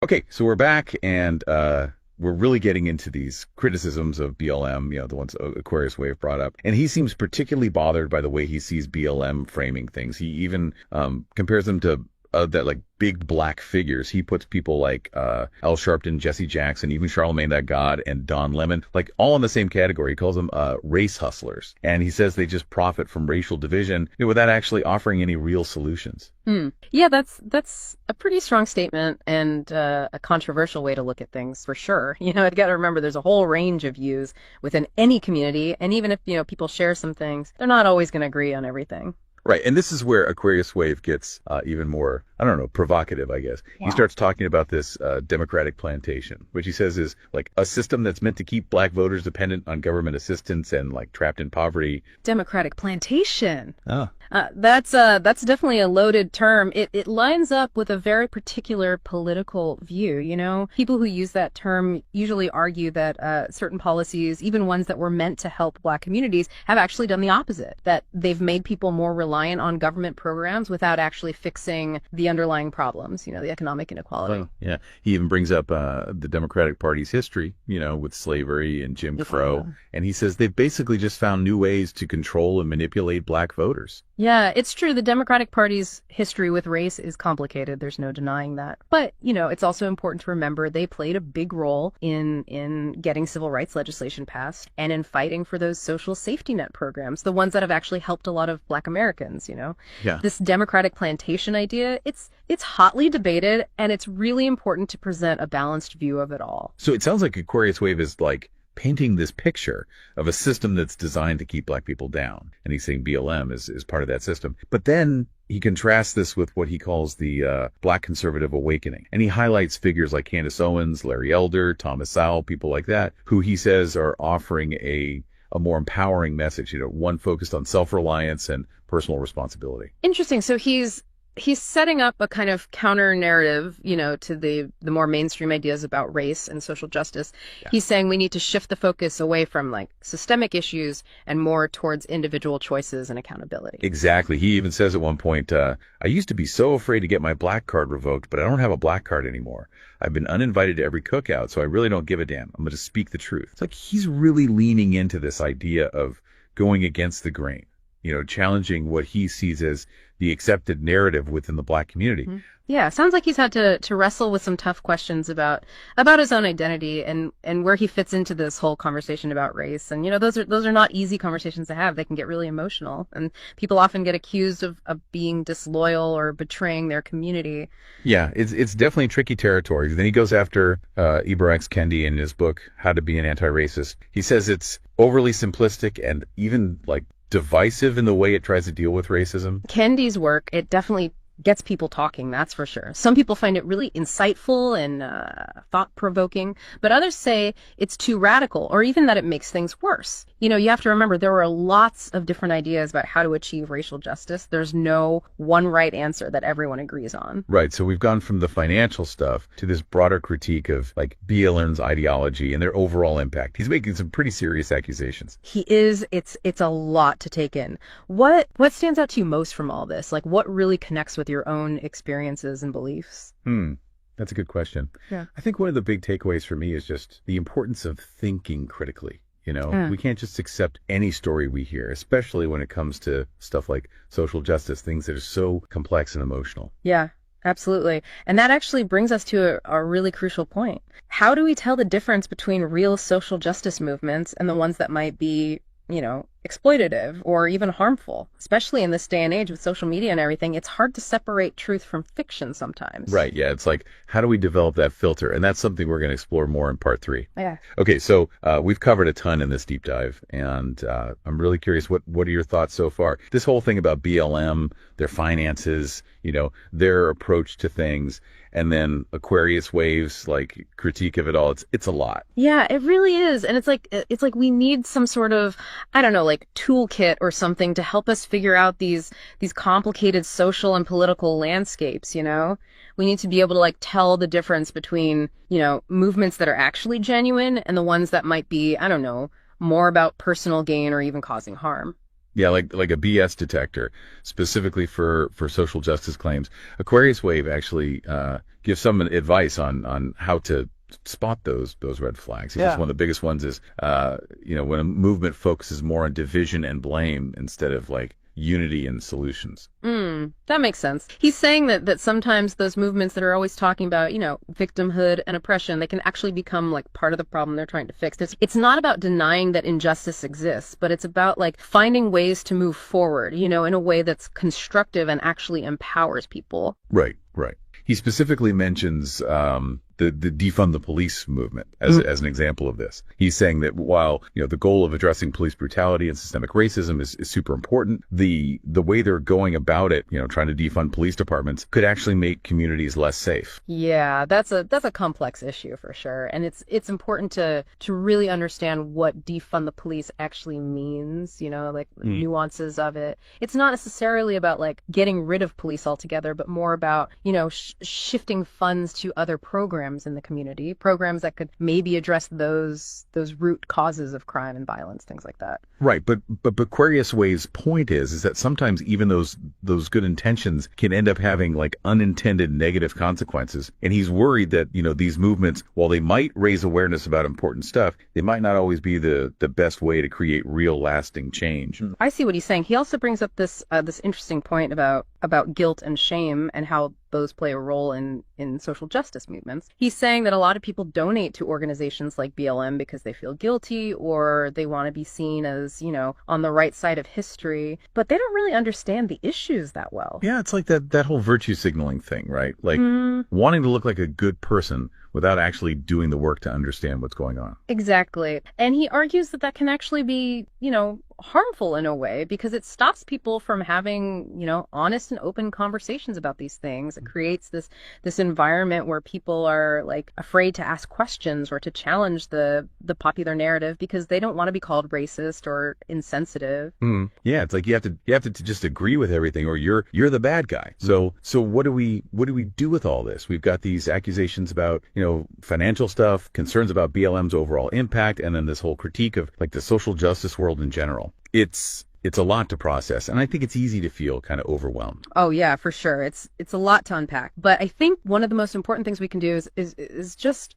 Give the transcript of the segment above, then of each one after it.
Okay, so we're back and we're really getting into these criticisms of BLM, the ones Aquarius Wave brought up. And he seems particularly bothered by the way he sees BLM framing things. He even compares them to that like big black figures. He puts people like Al Sharpton, Jesse Jackson, even Charlemagne that God, and Don Lemon, like all in the same category. He calls them race hustlers. And he says they just profit from racial division, without actually offering any real solutions. Yeah, that's a pretty strong statement and a controversial way to look at things for sure. I've got to remember there's a whole range of views within any community, and even if people share some things, they're not always going to agree on everything. Right. And this is where Aquarius Wave gets even more, I don't know, provocative, I guess. Yeah. He starts talking about this Democratic plantation, which he says is like a system that's meant to keep black voters dependent on government assistance and like trapped in poverty. Democratic plantation. Oh. That's definitely a loaded term. It lines up with a very particular political view. People who use that term usually argue that certain policies, even ones that were meant to help black communities, have actually done the opposite, that they've made people more reliant on government programs without actually fixing the underlying problems, the economic inequality. Well, yeah. He even brings up the Democratic Party's history, with slavery and Jim Crow. Yeah. And he says they've basically just found new ways to control and manipulate black voters. Yeah, it's true. The Democratic Party's history with race is complicated. There's no denying that. But, it's also important to remember they played a big role in getting civil rights legislation passed and in fighting for those social safety net programs, the ones that have actually helped a lot of black Americans, Yeah. This Democratic plantation idea, it's hotly debated, and it's really important to present a balanced view of it all. So it sounds like Aquarius Wave is like painting this picture of a system that's designed to keep black people down. And he's saying BLM is part of that system. But then he contrasts this with what he calls the black conservative awakening. And he highlights figures like Candace Owens, Larry Elder, Thomas Sowell, people like that, who he says are offering a more empowering message, one focused on self-reliance and personal responsibility. Interesting. So he's setting up a kind of counter narrative, to the more mainstream ideas about race and social justice. Yeah. He's saying we need to shift the focus away from like systemic issues and more towards individual choices and accountability. Exactly. He even says at one point, I used to be so afraid to get my black card revoked, but I don't have a black card anymore. I've been uninvited to every cookout, so I really don't give a damn. I'm going to speak the truth. It's like he's really leaning into this idea of going against the grain, challenging what he sees as the accepted narrative within the black community. Mm-hmm. Yeah, sounds like he's had to wrestle with some tough questions about his own identity and where he fits into this whole conversation about race. And those are not easy conversations to have. They can get really emotional, and people often get accused of being disloyal or betraying their community. Yeah, it's definitely tricky territory. Then he goes after Ibram X. Kendi in his book How to Be an Anti-Racist. He says it's overly simplistic and even like divisive in the way it tries to deal with racism. Kendi's work, it definitely gets people talking, that's for sure. Some people find it really insightful and thought-provoking, but others say it's too radical, or even that it makes things worse. You have to remember there are lots of different ideas about how to achieve racial justice. There's no one right answer that everyone agrees on. Right, so we've gone from the financial stuff to this broader critique of like BLM's ideology and their overall impact. He's making some pretty serious accusations. He is. It's a lot to take in. What stands out to you most from all this? Like, what really connects with your own experiences and beliefs? That's a good question. Yeah. I think one of the big takeaways for me is just the importance of thinking critically. We can't just accept any story we hear, especially when it comes to stuff like social justice, things that are so complex and emotional. Yeah, absolutely. And that actually brings us to a really crucial point. How do we tell the difference between real social justice movements and the ones that might be, exploitative or even harmful? Especially in this day and age with social media and everything, it's hard to separate truth from fiction sometimes. Right. Yeah. It's like, how do we develop that filter? And that's something we're going to explore more in part 3. Yeah. Okay. So we've covered a ton in this deep dive, and I'm really curious, what are your thoughts so far? This whole thing about BLM, their finances, their approach to things, and then Aquarius Wave's like critique of it all. It's a lot. Yeah, it really is. And it's like we need some sort of, I don't know, like toolkit or something to help us figure out these complicated social and political landscapes, We need to be able to like tell the difference between, movements that are actually genuine and the ones that might be, I don't know, more about personal gain or even causing harm. Yeah, like a BS detector, specifically for social justice claims. Aquarius Wave actually gives some advice on how to spot those red flags. He says one of the biggest ones is when a movement focuses more on division and blame instead of like unity and solutions. That makes sense. He's saying that sometimes those movements that are always talking about, victimhood and oppression, they can actually become like part of the problem they're trying to fix. It's not about denying that injustice exists, but it's about like finding ways to move forward, in a way that's constructive and actually empowers people. Right. He specifically mentions the defund the police movement as an example of this. He's saying that while the goal of addressing police brutality and systemic racism is super important, the way they're going about it, trying to defund police departments, could actually make communities less safe. Yeah, that's a complex issue for sure, and it's important to really understand what defund the police actually means. Nuances of it. It's not necessarily about like getting rid of police altogether, but more about shifting funds to other programs in the community, programs that could maybe address those root causes of crime and violence, things like that. Right, but Aquarius Wave's point is that sometimes even those good intentions can end up having like unintended negative consequences, and he's worried that these movements, while they might raise awareness about important stuff, they might not always be the best way to create real lasting change. I see what he's saying. He also brings up this interesting point about guilt and shame and how those play a role in social justice movements. He's saying that a lot of people donate to organizations like BLM because they feel guilty or they want to be seen as, on the right side of history, but they don't really understand the issues that well. Yeah, it's like that whole virtue signaling thing, right? Like wanting to look like a good person without actually doing the work to understand what's going on. Exactly. And he argues that can actually be, harmful in a way because it stops people from having, honest and open conversations about these things. It creates this environment where people are like afraid to ask questions or to challenge the popular narrative because they don't want to be called racist or insensitive. Yeah, it's like you have to just agree with everything or you're the bad guy. So what do we do with all this? We've got these accusations about, financial stuff, concerns about BLM's overall impact, and then this whole critique of like the social justice world in general. It's a lot to process, and I think it's easy to feel kind of overwhelmed. Oh yeah, for sure. It's a lot to unpack. But I think one of the most important things we can do is just,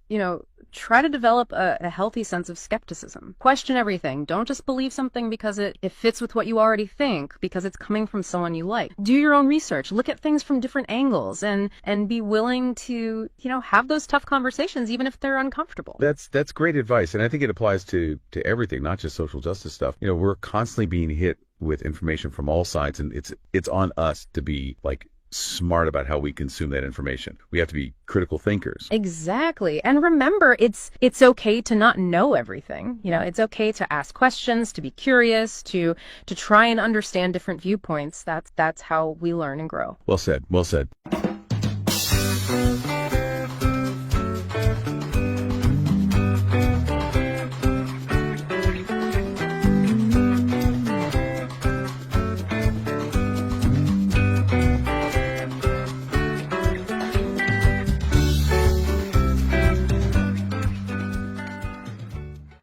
try to develop a healthy sense of skepticism. Question everything. Don't just believe something because it fits with what you already think, because it's coming from someone you like. Do your own research. Look at things from different angles and be willing to, have those tough conversations even if they're uncomfortable. That's great advice, and I think it applies to everything, not just social justice stuff. We're constantly being hit with information from all sides, and it's on us to be like smart about how we consume that information. We have to be critical thinkers. Exactly. And remember, it's okay to not know everything. It's okay to ask questions, to be curious, to try and understand different viewpoints. That's how we learn and grow. Well said.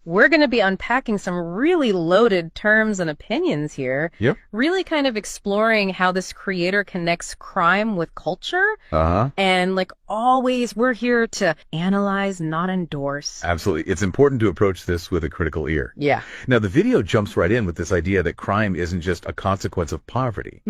We're going to be unpacking some really loaded terms and opinions here. Yep. Really kind of exploring how this creator connects crime with culture. And like always, we're here to analyze, not endorse. Absolutely. It's important to approach this with a critical ear. Yeah. Now, the video jumps right in with this idea that crime isn't just a consequence of poverty,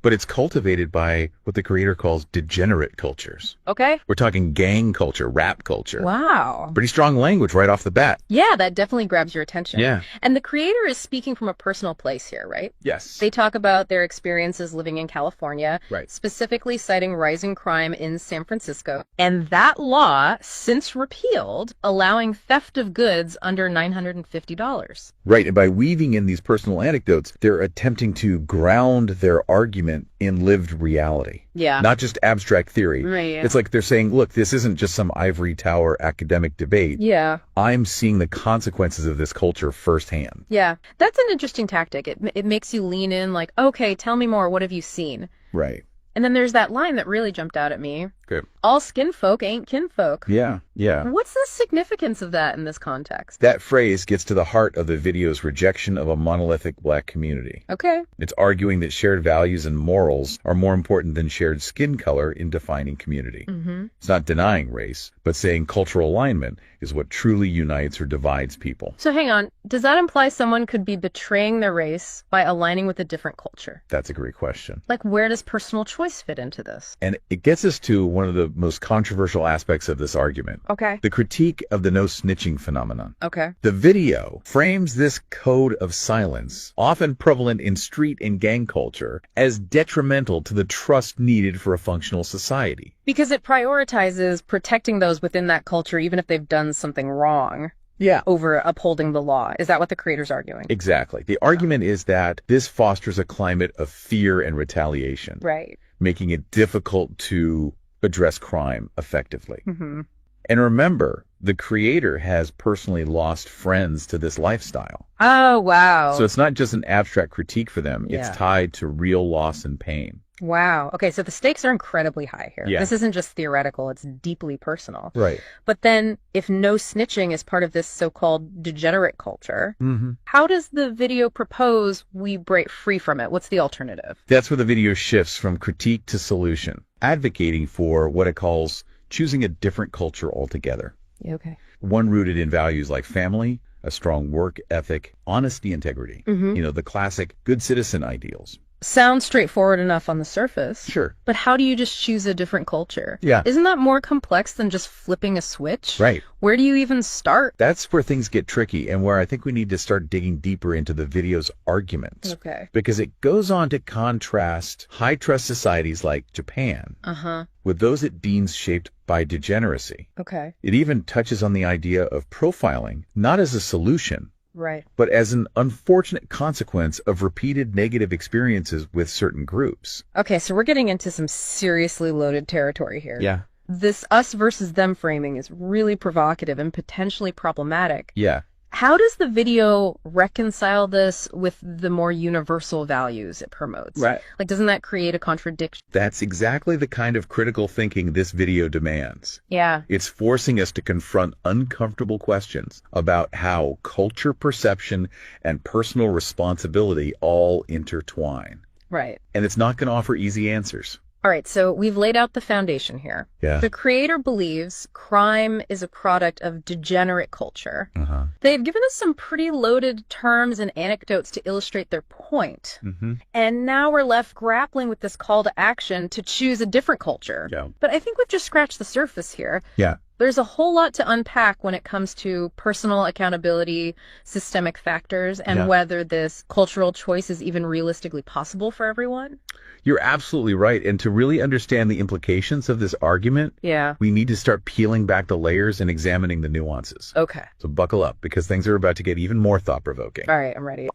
but it's cultivated by what the creator calls degenerate cultures. Okay. We're talking gang culture, rap culture. Wow. Pretty strong language right off the bat. Yeah, that definitely grabs your attention. Yeah. And the creator is speaking from a personal place here, right? Yes. They talk about their experiences living in California, right, specifically citing rising crime in San Francisco, and that law since repealed, allowing theft of goods under $950. Right, and by weaving in these personal anecdotes, they're attempting to ground their argument in lived reality. Yeah. Not just abstract theory. Right, yeah. It's like they're saying, look, this isn't just some ivory tower academic debate. Yeah. I'm seeing the consequences of this culture firsthand. Yeah. That's an interesting tactic. It makes you lean in like, okay, tell me more. What have you seen? Right. And then there's that line that really jumped out at me. Okay. All skin folk ain't kinfolk. Yeah. What's the significance of that in this context? That phrase gets to the heart of the video's rejection of a monolithic black community. Okay. It's arguing that shared values and morals are more important than shared skin color in defining community. Mm-hmm. It's not denying race, but saying cultural alignment is what truly unites or divides people. So hang on, does that imply someone could be betraying their race by aligning with a different culture? That's a great question. Like, where does personal choice fit into this? And it gets us to one of the most controversial aspects of this argument. Okay. The critique of the no snitching phenomenon. Okay. The video frames this code of silence, often prevalent in street and gang culture, as detrimental to the trust needed for a functional society. Because it prioritizes protecting those within that culture, even if they've done something wrong, Yeah. over upholding the law. Is that what the creator's arguing? Exactly. The argument is that this fosters a climate of fear and retaliation, Right. making it difficult to address crime effectively. Mm-hmm. And remember, the creator has personally lost friends to this lifestyle. Oh, wow. So it's not just an abstract critique for them. Yeah. It's tied to real loss and pain. Wow. Okay, so the stakes are incredibly high here. Yeah. This isn't just theoretical, it's deeply personal. Right. But then, if no snitching is part of this so-called degenerate culture, Mm-hmm. how does the video propose we break free from it? What's the alternative? That's where the video shifts from critique to solution, advocating for what it calls choosing a different culture altogether. Okay. One rooted in values like family, a strong work ethic, honesty, integrity. Mm-hmm. The classic good citizen ideals. Sounds straightforward enough on the surface. Sure. But how do you just choose a different culture? Yeah. Isn't that more complex than just flipping a switch? Right. Where do you even start? That's where things get tricky and where I think we need to start digging deeper into the video's arguments. Okay. Because it goes on to contrast high trust societies like Japan Uh-huh. with those it deems shaped by degeneracy. Okay. It even touches on the idea of profiling, not as a solution, Right. but as an unfortunate consequence of repeated negative experiences with certain groups. Okay, so we're getting into some seriously loaded territory here. Yeah. This us versus them framing is really provocative and potentially problematic. Yeah. How does the video reconcile this with the more universal values it promotes? Right. Like, doesn't that create a contradiction? That's exactly the kind of critical thinking this video demands. Yeah. It's forcing us to confront uncomfortable questions about how culture perception and personal responsibility all intertwine. Right. And it's not going to offer easy answers. All right, so we've laid out the foundation here. Yeah. The creator believes crime is a product of degenerate culture. Uh-huh. They've given us some pretty loaded terms and anecdotes to illustrate their point. Mm-hmm. And now we're left grappling with this call to action to choose a different culture. Yeah. But I think we've just scratched the surface here. Yeah. There's a whole lot to unpack when it comes to personal accountability, systemic factors, and Yeah. whether this cultural choice is even realistically possible for everyone. You're absolutely right. And to really understand the implications of this argument, Yeah. we need to start peeling back the layers and examining the nuances. Okay. So buckle up, because things are about to get even more thought-provoking. All right, I'm ready.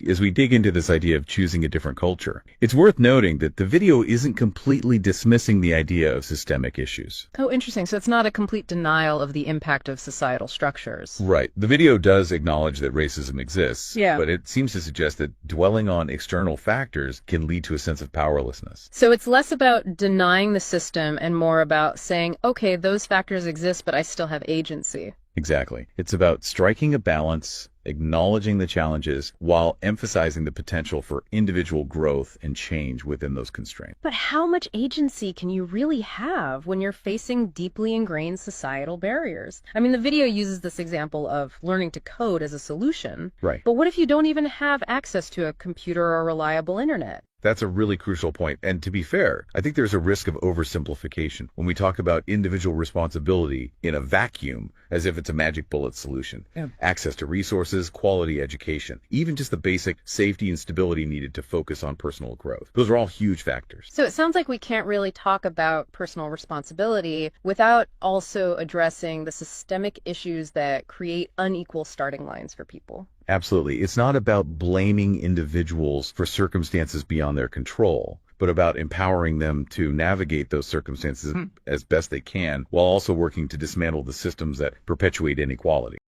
As we dig into this idea of choosing a different culture, it's worth noting that the video isn't completely dismissing the idea of systemic issues. Oh, interesting. So it's not a complete denial of the impact of societal structures. Right. The video does acknowledge that racism exists, Yeah. but it seems to suggest that dwelling on external factors can lead to a sense of powerlessness. So it's less about denying the system and more about saying, okay, those factors exist, but I still have agency. Exactly. It's about striking a balance, acknowledging the challenges, while emphasizing the potential for individual growth and change within those constraints. But how much agency can you really have when you're facing deeply ingrained societal barriers? I mean, the video uses this example of learning to code as a solution. Right. But what if you don't even have access to a computer or reliable internet? That's a really crucial point. And to be fair, I think there's a risk of oversimplification when we talk about individual responsibility in a vacuum as if it's a magic bullet solution. Yeah. Access to resources, quality education, even just the basic safety and stability needed to focus on personal growth. Those are all huge factors. So it sounds like we can't really talk about personal responsibility without also addressing the systemic issues that create unequal starting lines for people. Absolutely. It's not about blaming individuals for circumstances beyond their control, but about empowering them to navigate those circumstances as best they can, while also working to dismantle the systems that perpetuate inequality.